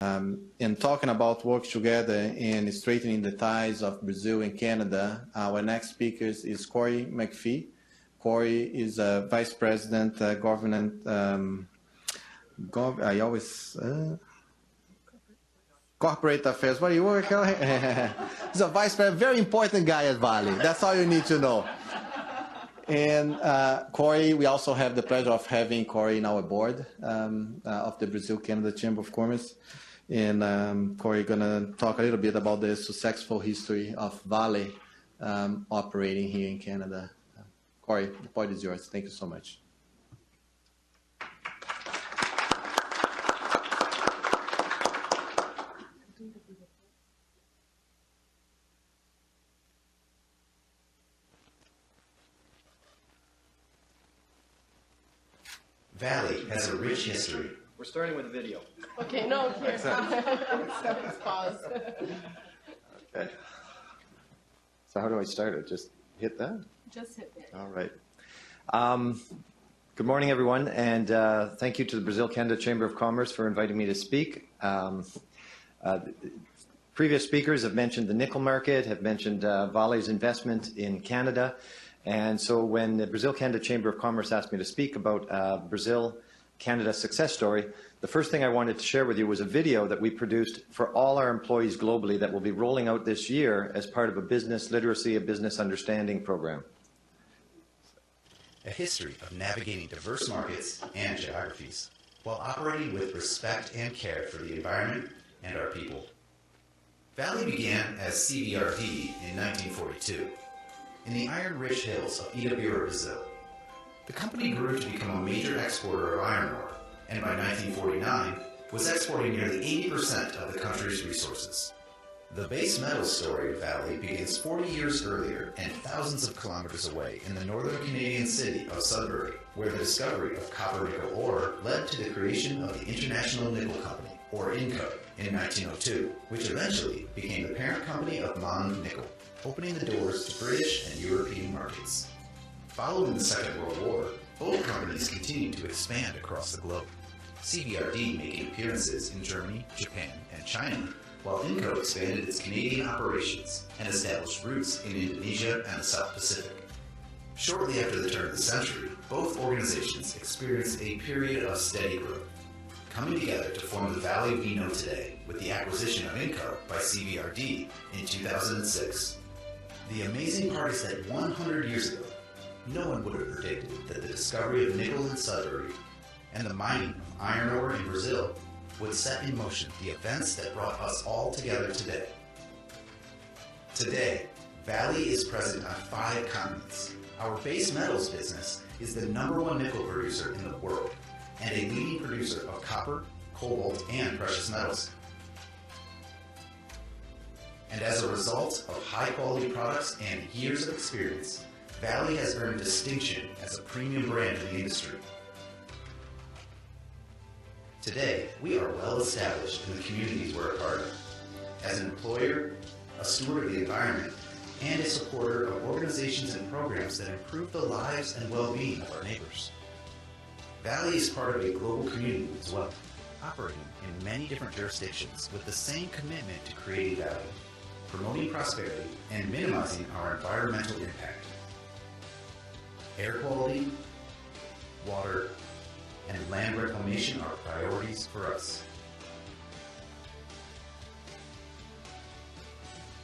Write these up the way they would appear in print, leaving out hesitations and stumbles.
In talking about work together and strengthening the ties of Brazil and Canada, our next speaker is Cory McPhee. Cory is a Vice President, Corporate Affairs. What do you work on? He's a Vice President, very important guy at Vale. That's all you need to know. And Cory, we also have the pleasure of having Cory in our board of the Brazil-Canada Chamber of Commerce. And Cory is going to talk a little bit about the successful history of Vale operating here in Canada. Cory, the point is yours. Thank you so much. Vale has a rich history. We're starting with a video. Okay, no, here. Pause. Okay. So how do I start it? Just hit that? Just hit it. All right. Good morning, everyone, and thank you to the Brazil-Canada Chamber of Commerce for inviting me to speak. Previous speakers have mentioned the nickel market, have mentioned Vale's investment in Canada. And so when the Brazil-Canada Chamber of Commerce asked me to speak about Brazil-Canada success story, the first thing I wanted to share with you was a video that we produced for all our employees globally that will be rolling out this year as part of a business literacy, a business understanding program. A history of navigating diverse markets and geographies while operating with respect and care for the environment and our people. Vale began as CVRD in 1942. In the iron-rich hills of Itabira, Brazil. The company grew to become a major exporter of iron ore, and by 1949 was exporting nearly 80% of the country's resources. The base metals story of Vale begins 40 years earlier and thousands of kilometers away in the northern Canadian city of Sudbury, where the discovery of copper-nickel ore led to the creation of the International Nickel Company, or INCO, in 1902, which eventually became the parent company of Mond Nickel, opening the doors to British and European markets. Following the Second World War, both companies continued to expand across the globe, CVRD making appearances in Germany, Japan, and China, while INCO expanded its Canadian operations and established roots in Indonesia and the South Pacific. Shortly after the turn of the century, both organizations experienced a period of steady growth, coming together to form the Vale we know today with the acquisition of INCO by CVRD in 2006. The amazing part is that 100 years ago, no one would have predicted that the discovery of nickel in Sudbury and the mining of iron ore in Brazil would set in motion the events that brought us all together today. Today, Vale is present on 5 continents. Our base metals business is the #1 nickel producer in the world and a leading producer of copper, cobalt, and precious metals. And as a result of high-quality products and years of experience, Vale has earned distinction as a premium brand in the industry. Today, we are well established in the communities we're a part of. As an employer, a steward of the environment, and a supporter of organizations and programs that improve the lives and well-being of our neighbors. Vale is part of a global community as well, operating in many different jurisdictions with the same commitment to creating value, promoting prosperity, and minimizing our environmental impact. Air quality, water, and land reclamation are priorities for us.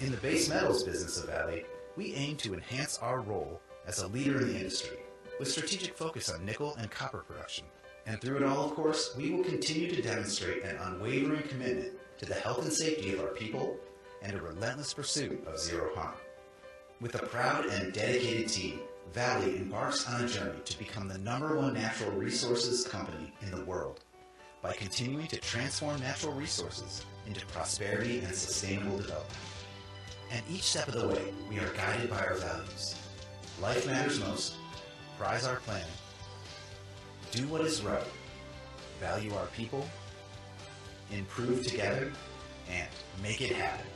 In the base metals business of Vale, we aim to enhance our role as a leader in the industry, with strategic focus on nickel and copper production. And through it all, of course, we will continue to demonstrate an unwavering commitment to the health and safety of our people and a relentless pursuit of zero harm. With a proud and dedicated team, Vale embarks on a journey to become the #1 natural resources company in the world by continuing to transform natural resources into prosperity and sustainable development. And each step of the way, we are guided by our values. Life matters most, prize our planet, do what is right, value our people, improve together, and make it happen.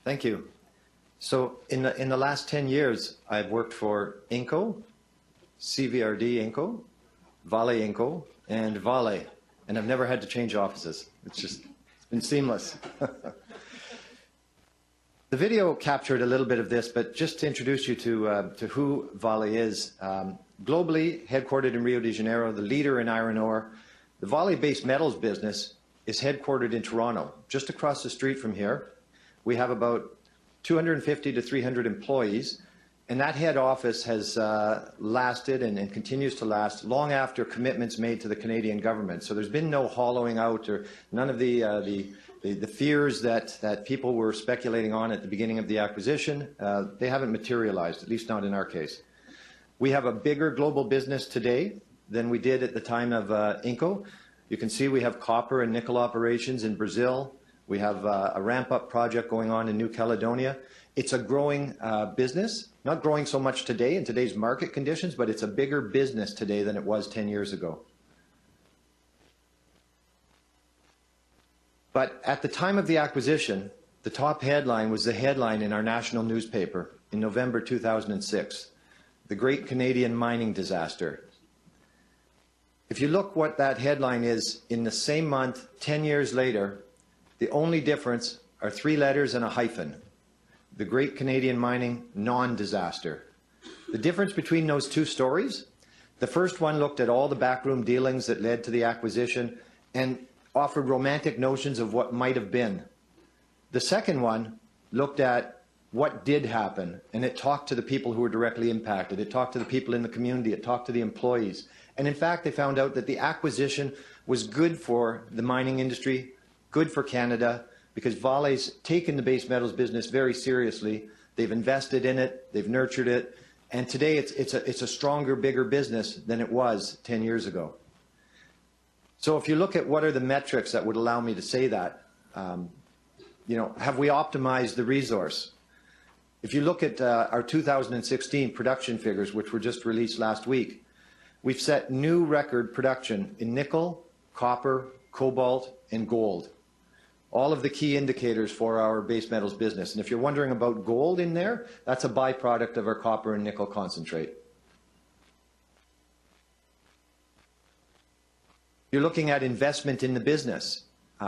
Thank you. So in the last 10 years, I've worked for Inco, CVRD Inco, Vale Inco, and Vale, and I've never had to change offices. It's been seamless. The video captured a little bit of this, but just to introduce you to who Vale is. Globally headquartered in Rio de Janeiro, the leader in iron ore, the Vale base metals business is headquartered in Toronto, just across the street from here. We have about 250 to 300 employees, and that head office has lasted and continues to last long after commitments made to the Canadian government. So there's been no hollowing out or none of the fears that people were speculating on at the beginning of the acquisition. They haven't materialized, at least not in our case. We have a bigger global business today than we did at the time of Inco. You can see we have copper and nickel operations in Brazil. We have a ramp-up project going on in New Caledonia. It's a growing business, not growing so much today in today's market conditions, but it's a bigger business today than it was 10 years ago. But at the time of the acquisition, the top headline was the headline in our national newspaper in November 2006, the Great Canadian Mining Disaster. If you look what that headline is in the same month, 10 years later, the only difference are 3 letters and a hyphen. The Great Canadian Mining Non-Disaster. The difference between those two stories, the first one looked at all the backroom dealings that led to the acquisition and offered romantic notions of what might have been. The second one looked at what did happen, and it talked to the people who were directly impacted. It talked to the people in the community. It talked to the employees. And in fact, they found out that the acquisition was good for the mining industry, good for Canada, because Vale's taken the base metals business very seriously. They've invested in it, they've nurtured it, and today it's a stronger, bigger business than it was 10 years ago. So if you look at what are the metrics that would allow me to say that, you know, have we optimized the resource? If you look at our 2016 production figures, which were just released last week, we've set new record production in nickel, copper, cobalt, and gold. All of the key indicators for our base metals business. And if you're wondering about gold in there, that's a byproduct of our copper and nickel concentrate. You're looking at investment in the business.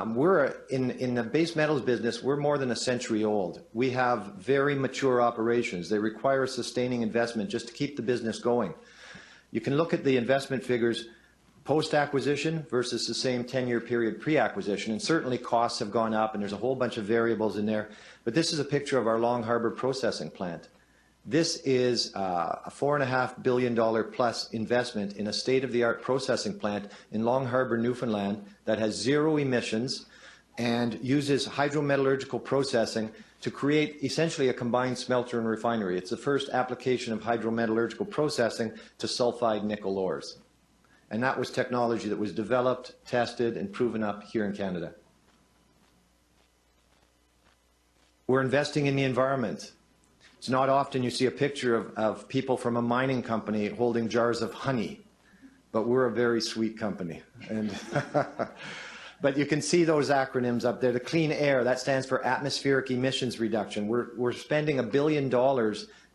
We're in the base metals business, we're more than a century old. We have very mature operations. They require sustaining investment just to keep the business going. You can look at the investment figures post-acquisition versus the same 10-year period pre-acquisition, and certainly costs have gone up and there's a whole bunch of variables in there. But this is a picture of our Long Harbour processing plant. This is a $4.5 billion plus investment in a state-of-the-art processing plant in Long Harbour, Newfoundland that has 0 emissions and uses hydrometallurgical processing to create essentially a combined smelter and refinery. It's the first application of hydrometallurgical processing to sulfide nickel ores. And that was technology that was developed, tested, and proven up here in Canada. We're investing in the environment. It's not often you see a picture of people from a mining company holding jars of honey, but we're a very sweet company. And but you can see those acronyms up there. The clean air, that stands for atmospheric emissions reduction. We're spending $1 billion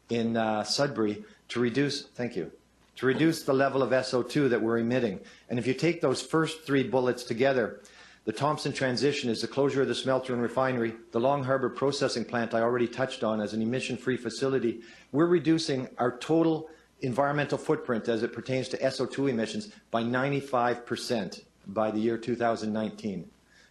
in Sudbury to reduce, thank you, to reduce the level of SO2 that we're emitting. And if you take those first 3 bullets together, the Thompson transition is the closure of the smelter and refinery. The Long Harbour processing plant I already touched on as an emission-free facility. We're reducing our total environmental footprint as it pertains to SO2 emissions by 95% by the year 2019.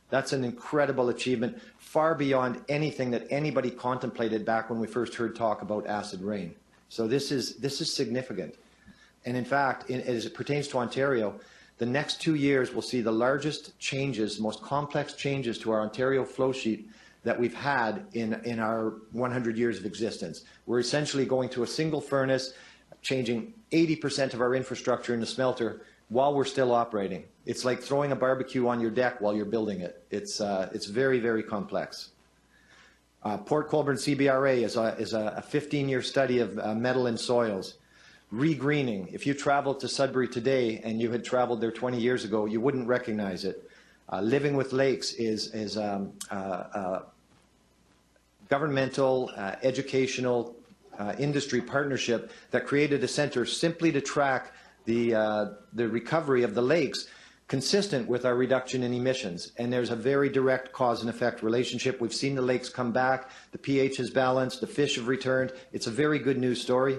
That's an incredible achievement, far beyond anything that anybody contemplated back when we first heard talk about acid rain. So this is significant. And in fact, as it pertains to Ontario, the next 2 years will see the largest changes, most complex changes to our Ontario flow sheet that we've had in our 100 years of existence. We're essentially going to a single furnace, changing 80% of our infrastructure in the smelter while we're still operating. It's like throwing a barbecue on your deck while you're building it. It's very, very complex. Port Colborne CBRA is a 15-year study of metal and soils. Regreening. If you traveled to Sudbury today and you had traveled there 20 years ago, you wouldn't recognize it. Living with lakes is governmental, educational, industry partnership that created a center simply to track the recovery of the lakes consistent with our reduction in emissions. And there's a very direct cause and effect relationship. We've seen the lakes come back, the pH is balanced, the fish have returned. It's a very good news story.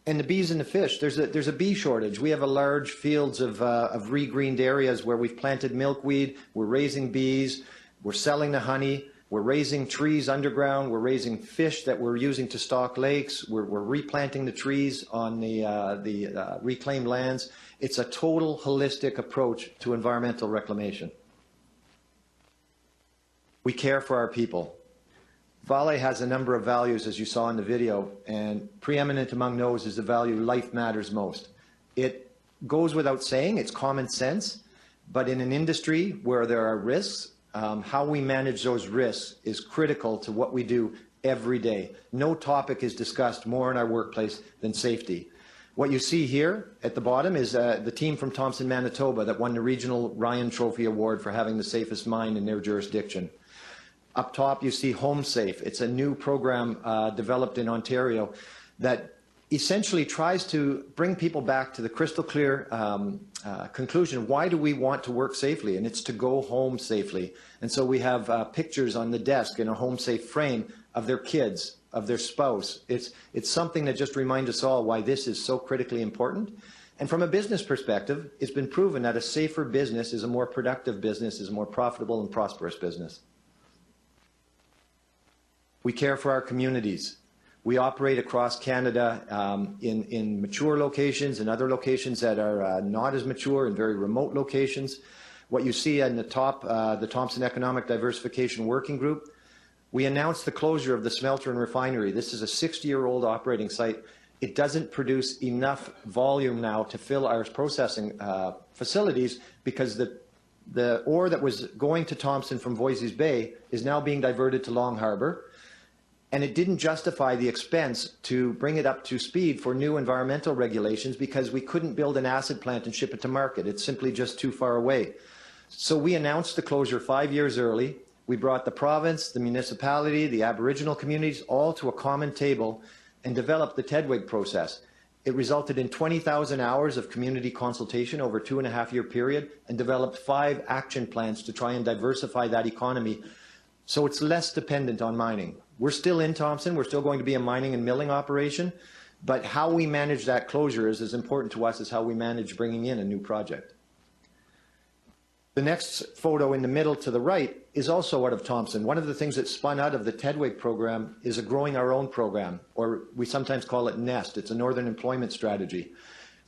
And the bees and the fish, there's a bee shortage. We have a large fields of regreened areas where we've planted milkweed, we're raising bees, we're selling the honey, we're raising trees underground, we're raising fish that we're using to stock lakes, we're replanting the trees on the reclaimed lands. It's a total holistic approach to environmental reclamation. We care for our people. Vale has a number of values, as you saw in the video, and preeminent among those is the value life matters most. It goes without saying, it's common sense, but in an industry where there are risks, how we manage those risks is critical to what we do every day. No topic is discussed more in our workplace than safety. What you see here at the bottom is the team from Thompson, Manitoba that won the Regional Ryan Trophy Award for having the safest mine in their jurisdiction. Up top you see Home Safe. It's a new program developed in Ontario that essentially tries to bring people back to the crystal clear conclusion, why do we want to work safely? And it's to go home safely. And so we have pictures on the desk in a Home Safe frame of their kids, of their spouse. It's something that just reminds us all why this is so critically important. And from a business perspective, it's been proven that a safer business is a more productive business, is a more profitable and prosperous business. We care for our communities. We operate across Canada in mature locations and other locations that are not as mature and very remote locations. What you see on the top, the Thompson Economic Diversification Working Group, we announced the closure of the smelter and refinery. This is a 60-year-old operating site. It doesn't produce enough volume now to fill our processing facilities because the ore that was going to Thompson from Voisey's Bay is now being diverted to Long Harbour. And it didn't justify the expense to bring it up to speed for new environmental regulations because we couldn't build an acid plant and ship it to market. It's simply just too far away. So we announced the closure 5 years early. We brought the province, the municipality, the Aboriginal communities all to a common table and developed the TEDWIG process. It resulted in 20,000 hours of community consultation over a 2.5-year period and developed 5 action plans to try and diversify that economy so it's less dependent on mining. We're still in Thompson, we're still going to be a mining and milling operation, but how we manage that closure is as important to us as how we manage bringing in a new project. The next photo in the middle to the right is also out of Thompson. One of the things that spun out of the TEDWIG program is a growing our own program, or we sometimes call it NEST. It's a Northern Employment Strategy.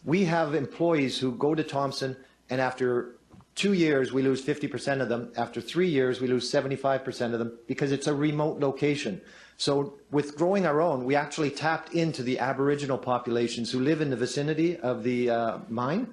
We have employees who go to Thompson and after 2 years, we lose 50% of them. After 3 years, we lose 75% of them because it's a remote location. So with growing our own, we actually tapped into the Aboriginal populations who live in the vicinity of the mine.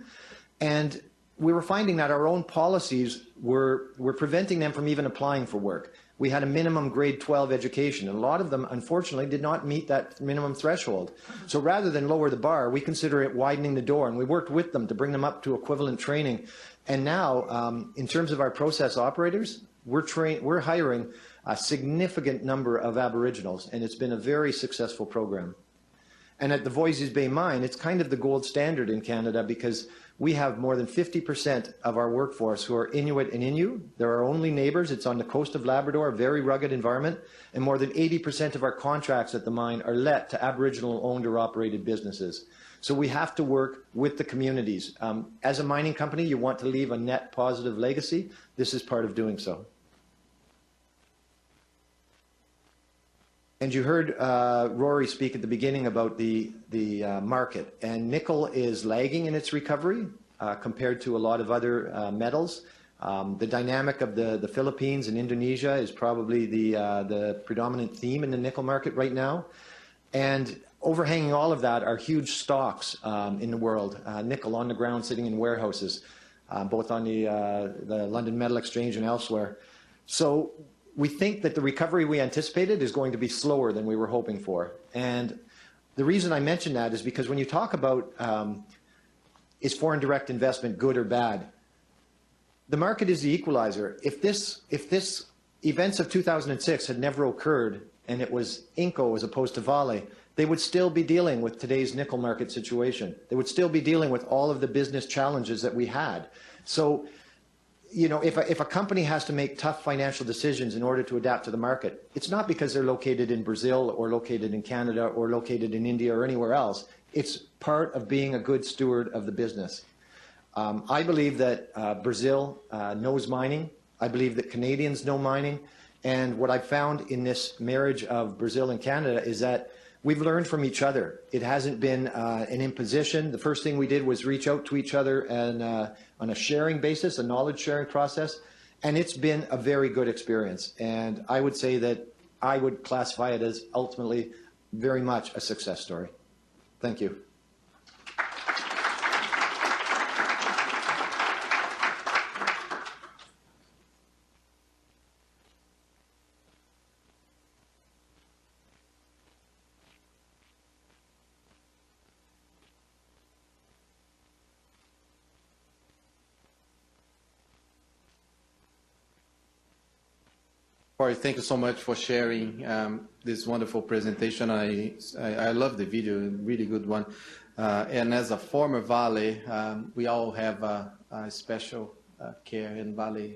And we were finding that our own policies were preventing them from even applying for work. We had a minimum grade 12 education, and a lot of them, unfortunately, did not meet that minimum threshold. So rather than lower the bar, we consider it widening the door, and we worked with them to bring them up to equivalent training. And now, in terms of our process operators, we're hiring a significant number of Aboriginals, and it's been a very successful program. And at the Voisey's Bay mine, it's kind of the gold standard in Canada because we have more than 50% of our workforce who are Inuit and Innu. They're our only neighbors. It's on the coast of Labrador, a very rugged environment. And more than 80% of our contracts at the mine are let to Aboriginal owned or operated businesses. So we have to work with the communities. As a mining company, you want to leave a net positive legacy. This is part of doing so. And you heard Rory speak at the beginning about the market. And nickel is lagging in its recovery compared to a lot of other metals. The dynamic of the Philippines and Indonesia is probably the predominant theme in the nickel market right now. And overhanging all of that are huge stocks in the world, nickel on the ground sitting in warehouses, both on the London Metal Exchange and elsewhere. So we think that the recovery we anticipated is going to be slower than we were hoping for. And the reason I mention that is because when you talk about is foreign direct investment good or bad, the market is the equalizer. If this events of 2006 had never occurred and it was Inco as opposed to Vale, they would still be dealing with today's nickel market situation. They would still be dealing with all of the business challenges that we had. So, you know, if a company has to make tough financial decisions in order to adapt to the market, it's not because they're located in Brazil or located in Canada or located in India or anywhere else. It's part of being a good steward of the business. I believe that Brazil knows mining. I believe that Canadians know mining. And what I've found in this marriage of Brazil and Canada is that we've learned from each other. It hasn't been an imposition. The first thing we did was reach out to each other and on a sharing basis, a knowledge sharing process, and it's been a very good experience. And I would say that I would classify it as ultimately very much a success story. Thank you. Cory, thank you so much for sharing this wonderful presentation. I love the video, really good one. And as a former Vale, we all have a special care in Vale,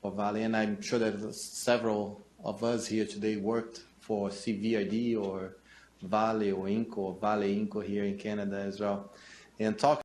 for Vale. And I'm sure that several of us here today worked for CVRD or Vale or Inco, or Vale Inco here in Canada as well. And talk